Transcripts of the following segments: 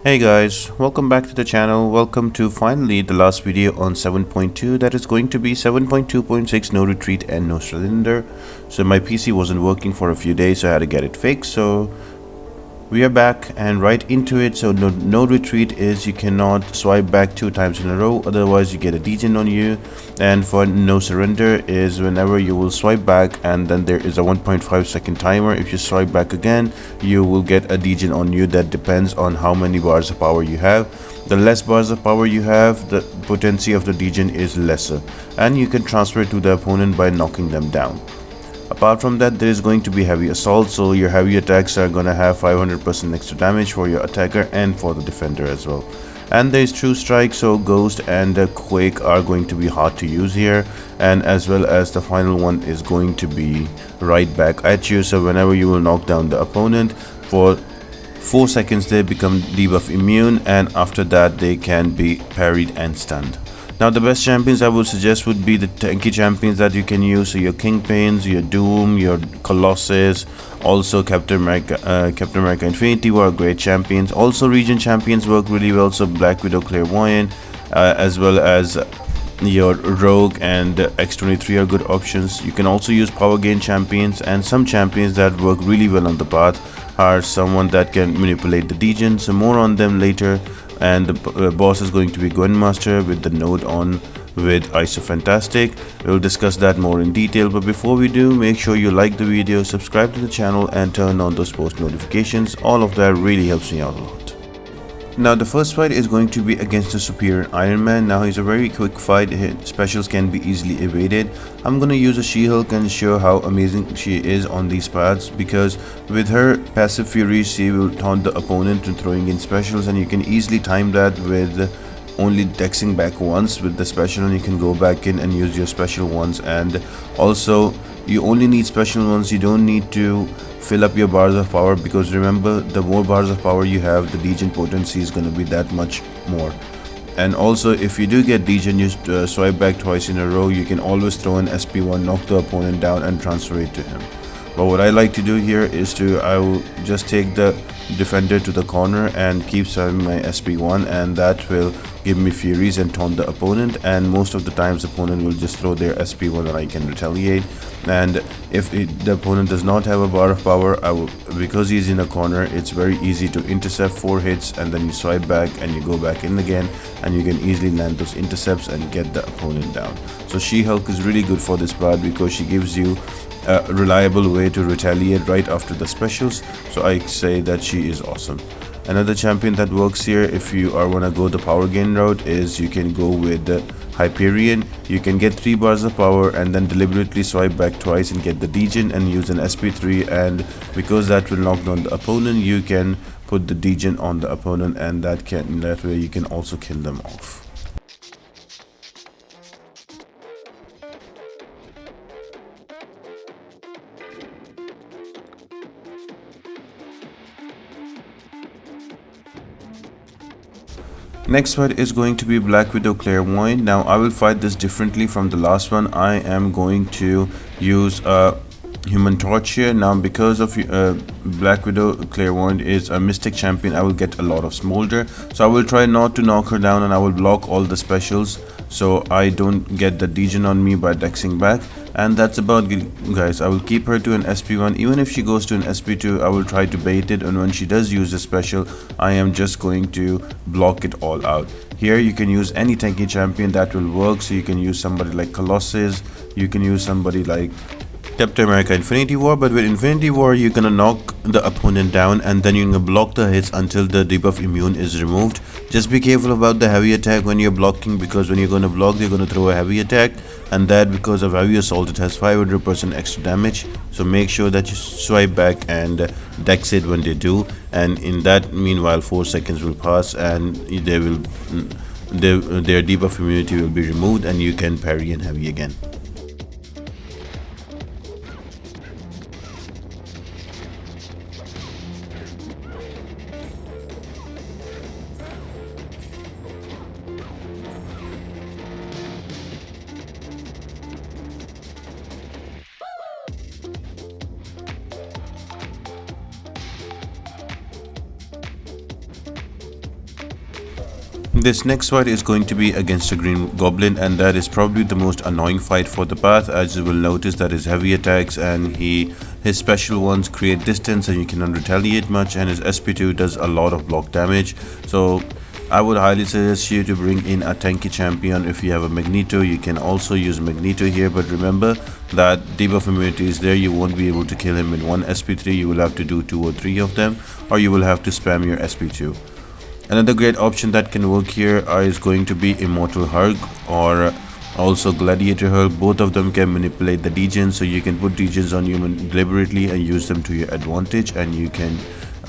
Hey guys, welcome back to the channel. Welcome to finally the last video on 7.2 that is going to be 7.2.6 no retreat and no surrender. So my PC wasn't working for a few days, so I had to get it fixed. So we are back and right into it. So no retreat is you cannot swipe back 2 times in a row, otherwise you get a degen on you. And for no surrender is whenever you will swipe back and then there is a 1.5 second timer. If you swipe back again, you will get a degen on you. That depends on how many bars of power you have. The less bars of power you have, the potency of the degen is lesser, and you can transfer it to the opponent by knocking them down. Apart from that, there is going to be heavy assault, so your heavy attacks are gonna have 500% extra damage for your attacker and for the defender as well. And there is true strike, so ghost and quake are going to be hard to use here, and as well as the final one is going to be right back at you. So whenever you will knock down the opponent for 4 seconds, they become debuff immune, and after that they can be parried and stunned. Now the best champions I would suggest would be the tanky champions that you can use, so your Kingpins, your Doom, your Colossus, also Captain America Infinity War are great champions. Also region champions work really well, so Black Widow, Clairvoyant, as well as your Rogue and X-23 are good options. You can also use power gain champions, and some champions that work really well on the path are someone that can manipulate the degen, so more on them later. And the boss is going to be Gwenmaster with the node on with IsoFantastic. We'll discuss that more in detail, but before we do, make sure you like the video, subscribe to the channel and turn on those post notifications. All of that really helps me out a lot. Now the first fight is going to be against the superior Ironman. Now he's a very quick fight, his specials can be easily evaded. I'm gonna use a She-Hulk and show how amazing she is on these paths, because with her passive fury she will taunt the opponent to throwing in specials, and you can easily time that with only dexing back once with the special, and you can go back in and use your special ones. And also you only need special ones, you don't need to fill up your bars of power, because remember, the more bars of power you have, the degen potency is going to be that much more. And also if you do get degen, you swipe back twice in a row, you can always throw an SP1, knock the opponent down and transfer it to him. But what I like to do here is I will just take the defender to the corner and keep serving my SP1, and that will give me furies and taunt the opponent, and most of the times the opponent will just throw their SP1 and I can retaliate. And if the opponent does not have a bar of power, because he's in a corner, it's very easy to intercept 4 hits, and then you swipe back and you go back in again, and you can easily land those intercepts and get the opponent down. So She-Hulk is really good for this part because she gives you a reliable way to retaliate right after the specials, so I say that she is awesome. Another champion that works here if you wanna go the power gain route is you can go with the Hyperion. You can get 3 bars of power and then deliberately swipe back twice and get the degen and use an SP3, and because that will knock down the opponent, you can put the degen on the opponent, and that way you can also kill them off. Next fight is going to be Black Widow Clairvoyant. Now I will fight this differently from the last one. I am going to use a Human Torch here. Now because of Black Widow Clairvoyant is a mystic champion, I will get a lot of smolder, so I will try not to knock her down, and I will block all the specials so I don't get the degen on me by dexing back. And that's about it, guys. I will keep her to an SP1. Even if she goes to an SP2, I will try to bait it, and when she does use a special, I am just going to block it all out. Here you can use any tanky champion that will work, so you can use somebody like Colossus, you can use somebody like Captain America Infinity War, but with Infinity War you're gonna knock the opponent down and then you're gonna block the hits until the debuff immune is removed. Just be careful about the heavy attack when you're blocking, because when you're gonna block, they're gonna throw a heavy attack, and that because of heavy assault it has 500% extra damage. So make sure that you swipe back and dex it when they do, and in that meanwhile 4 seconds will pass and their debuff immunity will be removed, and you can parry and heavy again. This next fight is going to be against a green goblin, and that is probably the most annoying fight for the path, as you will notice that his heavy attacks and his special ones create distance and you cannot retaliate much, and his SP2 does a lot of block damage. So I would highly suggest you to bring in a tanky champion. If you have a Magneto, you can also use Magneto here, but remember that debuff immunity is there. You won't be able to kill him in one SP3. You will have to do 2 or 3 of them, or you will have to spam your SP2. Another great option that can work here is going to be Immortal Hulk or also Gladiator Hulk. Both of them can manipulate the degens, so you can put degens on you deliberately and use them to your advantage, and you can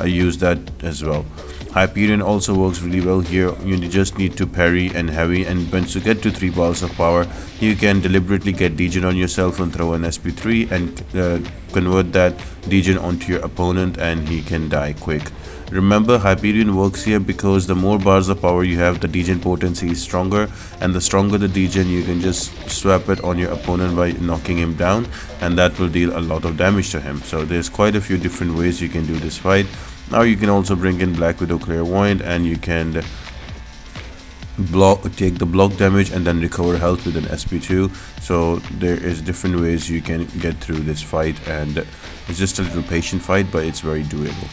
use that as well. Hyperion also works really well here. You just need to parry and heavy, and once you get to 3 balls of power, you can deliberately get degen on yourself and throw an SP3 and convert that degen onto your opponent, and he can die quick. Remember, Hyperion works here because the more bars of power you have, the degen potency is stronger, and the stronger the degen, you can just swap it on your opponent by knocking him down, and that will deal a lot of damage to him. So there's quite a few different ways you can do this fight. Now you can also bring in Black Widow Clairvoyant, and you can take the block damage and then recover health with an SP2. So there is different ways you can get through this fight, and it's just a little patient fight, but it's very doable.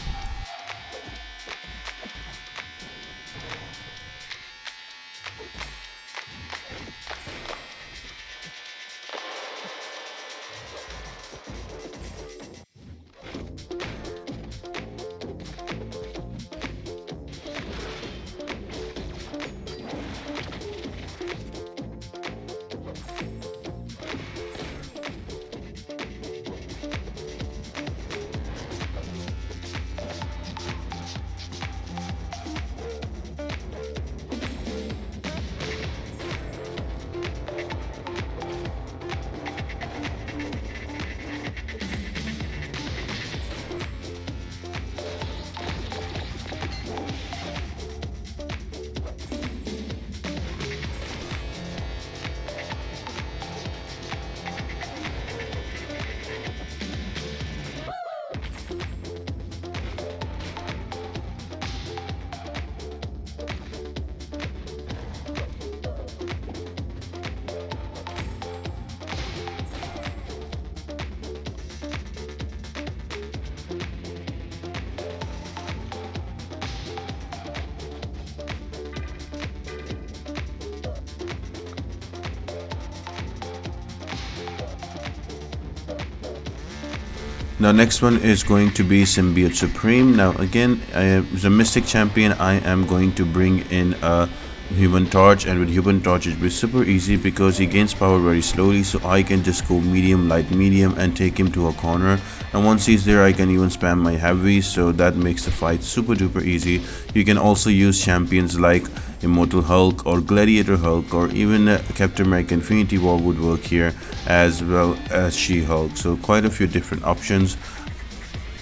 Now next one is going to be Symbiote Supreme. Now again, as a Mystic champion, I am going to bring in a Human Torch, and with Human Torch it will be super easy because he gains power very slowly, so I can just go medium, light, medium and take him to a corner, and once he's there I can even spam my heavy, so that makes the fight super duper easy. You can also use champions like Immortal Hulk or Gladiator Hulk, or even Captain America Infinity War would work here, as well as She-Hulk, so quite a few different options.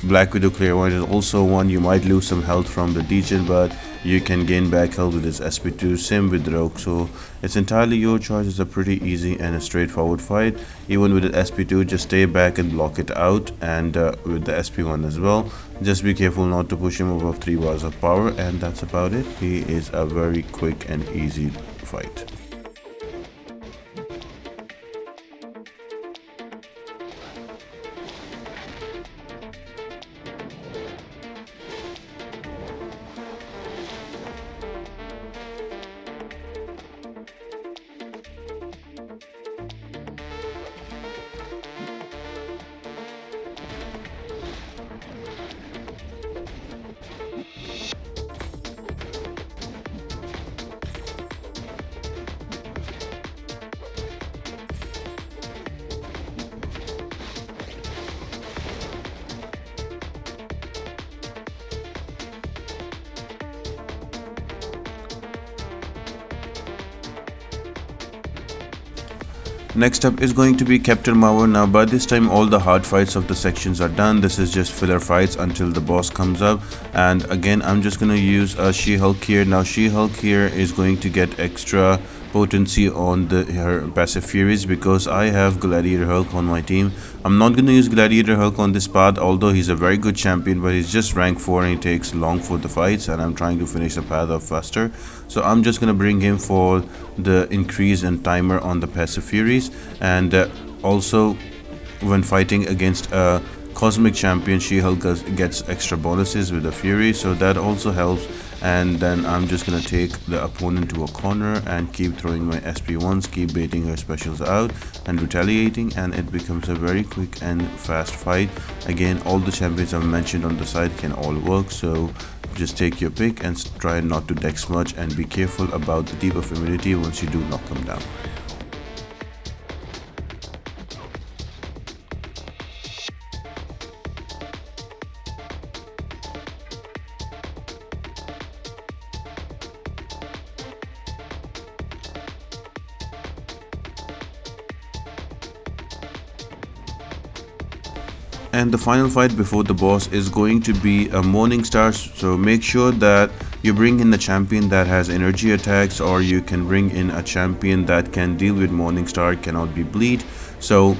Black Widow Clairvoyant is also one. You might lose some health from the degen, but you can gain back health with his SP2. Same with Rogue, so it's entirely your choice. It's a pretty easy and a straightforward fight. Even with the SP2, just stay back and block it out, and with the SP1 as well. Just be careful not to push him above 3 bars of power, and that's about it. He is a very quick and easy fight. Next up is going to be Captain Marvel. Now by this time all the hard fights of the sections are done. This is just filler fights until the boss comes up, and again I'm just gonna use a She-Hulk here. Now She-Hulk here is going to get extra potency on her passive furies because I have Gladiator Hulk on my team. I'm not going to use Gladiator Hulk on this path, although he's a very good champion, but he's just rank 4 and he takes long for the fights, and I'm trying to finish the path up faster. So I'm just going to bring him for the increase in timer on the passive furies, and also when fighting against a cosmic champion, She-Hulk gets extra bonuses with the fury, so that also helps. And then I'm just gonna take the opponent to a corner and keep throwing my SP1s, keep baiting her specials out and retaliating, and it becomes a very quick and fast fight. Again, all the champions I've mentioned on the side can all work, so just take your pick and try not to dex much, and be careful about the debuff immunity once you do knock them down. And the final fight before the boss is going to be a MorningStar, so make sure that you bring in a champion that has energy attacks, or you can bring in a champion that can deal with MorningStar, cannot be bleed. So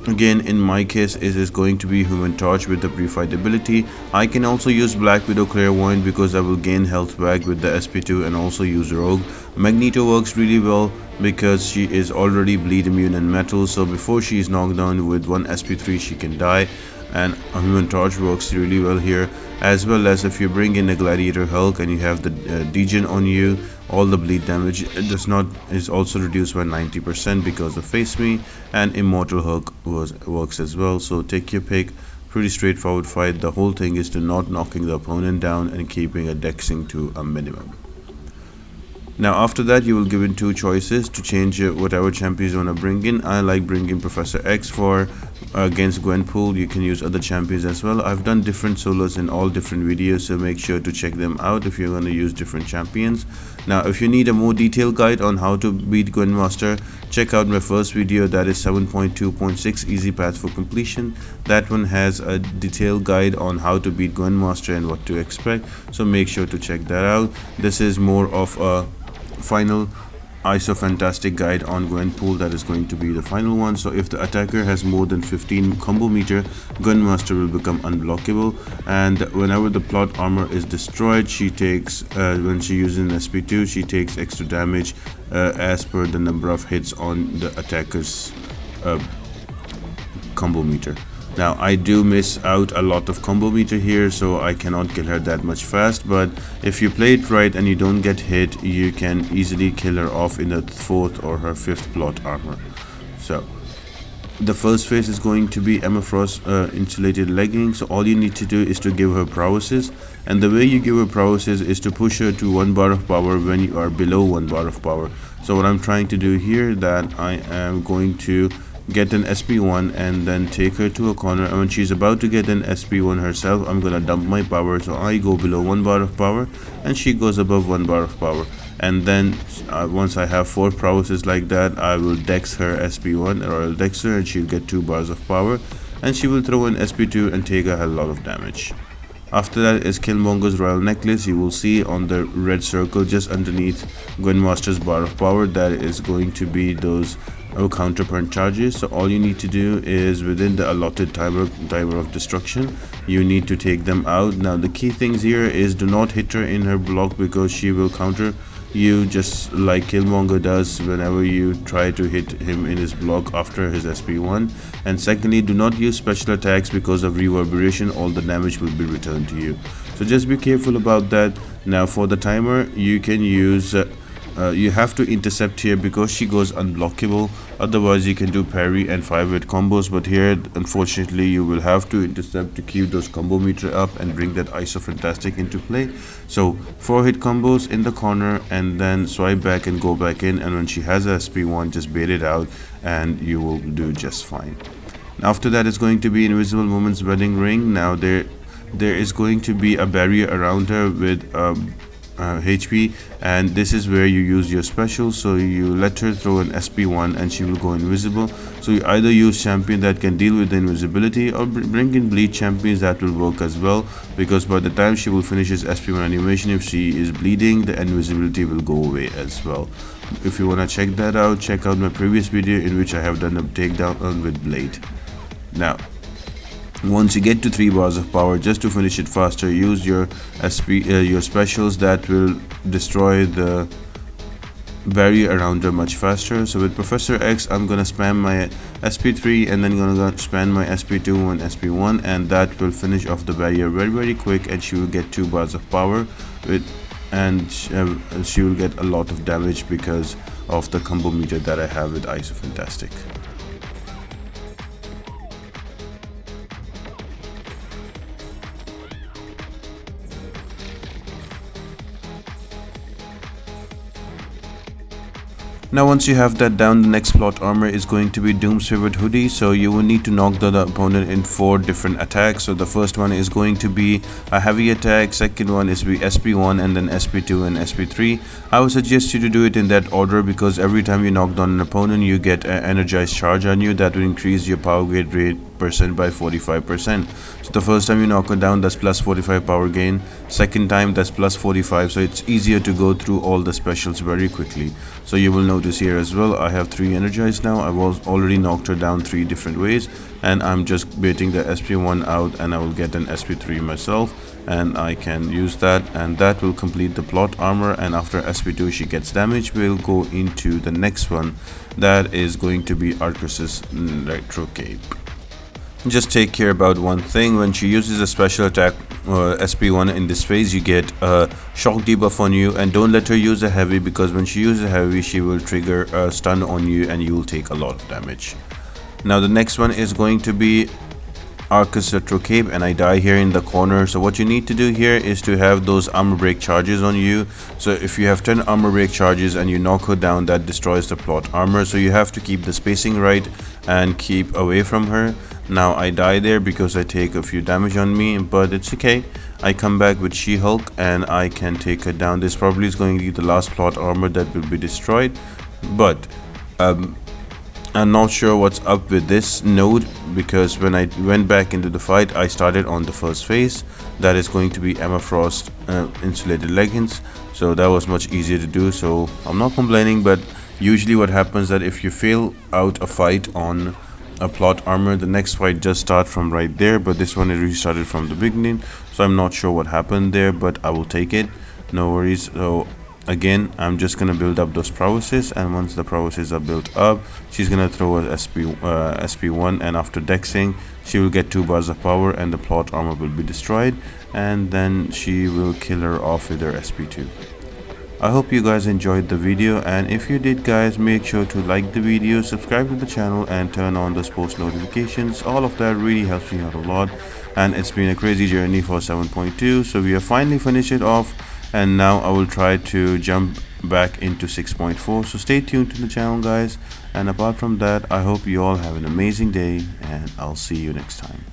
again, in my case, it is going to be Human Torch with the pre-fight ability. I can also use Black Widow Clairvoyant because I will gain health back with the SP2, and also use Rogue. Magneto works really well because she is already bleed immune and metal, so before she is knocked down with one SP3 she can die, and a Human Torch works really well here. As well as if you bring in a Gladiator Hulk and you have the Degen on you, all the bleed damage is also reduced by 90% because of Face Me, and Immortal Hulk works as well. So take your pick. Pretty straightforward fight. The whole thing is to not knocking the opponent down and keeping a dexing to a minimum. Now after that, you will given two choices to change whatever champions you want to bring in. I like bringing Professor X for against Gwenpool. You can use other champions as well. I've done different solos in all different videos, so make sure to check them out if you're going to use different champions. Now if you need a more detailed guide on how to beat Gwenmaster, check out my first video, that is 7.2.6 easy path for completion. That one has a detailed guide on how to beat Gwenmaster and what to expect, so make sure to check that out. This is more of a final IsoFantastic guide on Gwenpool, that is going to be the final one. So if the attacker has more than 15 combo meter, Gwenmaster will become unblockable, and whenever the plot armor is destroyed, she takes when she uses an SP2, she takes extra damage as per the number of hits on the attacker's combo meter. Now I do miss out a lot of combo meter here, so I cannot kill her that much fast, but if you play it right and you don't get hit, you can easily kill her off in the 4th or her 5th plot armor. So the first phase is going to be Emma Frost insulated leggings. So all you need to do is to give her prowesses, and the way you give her prowesses is to push her to 1 bar of power when you are below 1 bar of power. So what I'm trying to do here, that I am going to get an SP1 and then take her to a corner, and when she's about to get an SP1 herself, I'm gonna dump my power, so I go below 1 bar of power and she goes above 1 bar of power. And then once I have 4 prowesses like that, I will dex her SP1, or I'll dex her and she'll get 2 bars of power, and she will throw an SP2 and take a hell lot of damage. After that is Killmonger's Royal Necklace. You will see on the red circle just underneath Gwenmaster's bar of power, that is going to be those counter punch charges. So all you need to do is within the allotted timer of destruction, you need to take them out. Now the key things here is do not hit her in her block, because she will counter you just like Killmonger does whenever you try to hit him in his block after his SP1. And secondly, do not use special attacks, because of reverberation all the damage will be returned to you, so just be careful about that. Now for the timer, you can use you have to intercept here because she goes unblockable. Otherwise you can do parry and 5-hit combos, but here unfortunately you will have to intercept to keep those combo meter up and bring that IsoFantastic into play. So 4-hit combos in the corner and then swipe back and go back in, and when she has a SP1, just bait it out and you will do just fine. After that is going to be Invisible Woman's Wedding Ring. Now there is going to be a barrier around her with HP, and this is where you use your special. So you let her throw an SP1 and she will go invisible. So you either use champion that can deal with the invisibility, or bring in bleed champions that will work as well, because by the time she will finish his SP1 animation, if she is bleeding, the invisibility will go away as well. If you wanna check that out, check out my previous video in which I have done a takedown with blade. Now, once you get to 3 bars of power, just to finish it faster, use your your specials that will destroy the barrier around her much faster. So with Professor X, I'm gonna spam my SP3 and then gonna spam my SP2 and SP1, and that will finish off the barrier very quick, and she will get 2 bars of power and she will get a lot of damage because of the combo meter that I have with IsoFantastic. Now once you have that down, the next plot armor is going to be Doom's favorite Hoodie. So you will need to knock the opponent in 4 different attacks. So the first one is going to be a heavy attack, second one is be SP1, and then SP2 and SP3. I would suggest you to do it in that order because every time you knock down an opponent, you get an energized charge on you that will increase your power gain rate percent by 45%. So the first time you knock it down, that's plus 45 power gain. Second time, that's plus 45. So it's easier to go through all the specials very quickly. So you will notice here as well, I have 3 energized now. I was already knocked her down 3 different ways, and I'm just baiting the SP1 out, and I will get an SP3 myself, and I can use that, and that will complete the plot armor. And after SP2 she gets damage, we'll go into the next one, that is going to be Arkus's electro cape. Just take care about one thing: when she uses a special attack SP1 in this phase, you get a shock debuff on you, and don't let her use a heavy, because when she uses a heavy, she will trigger a stun on you and you will take a lot of damage. Now the next one is going to be Arkus retro cape, and I die here in the corner. So what you need to do here is to have those armor break charges on you. So if you have 10 armor break charges and you knock her down, that destroys the plot armor. So you have to keep the spacing right and keep away from her. Now I die there because I take a few damage on me, but it's okay. I come back with She-Hulk and I can take her down. This probably is going to be the last plot armor that will be destroyed, but I'm not sure what's up with this node, because when I went back into the fight, I started on the first phase. That is going to be Emma Frost insulated leggings, so that was much easier to do. So I'm not complaining, but usually what happens that if you fail out a fight on a plot armor, the next fight just start from right there, but this one it restarted from the beginning. So I'm not sure what happened there, but I will take it, no worries. So again, I'm just gonna build up those prowesses, and once the prowesses are built up, she's gonna throw a SP1, and after dexing, she will get 2 bars of power and the plot armor will be destroyed, and then she will kill her off with her SP2. I hope you guys enjoyed the video, and if you did guys, make sure to like the video, subscribe to the channel, and turn on those post notifications. All of that really helps me out a lot, and it's been a crazy journey for 7.2, so we have finally finished it off, and now I will try to jump back into 6.4. so stay tuned to the channel guys, and apart from that, I hope you all have an amazing day, and I'll see you next time.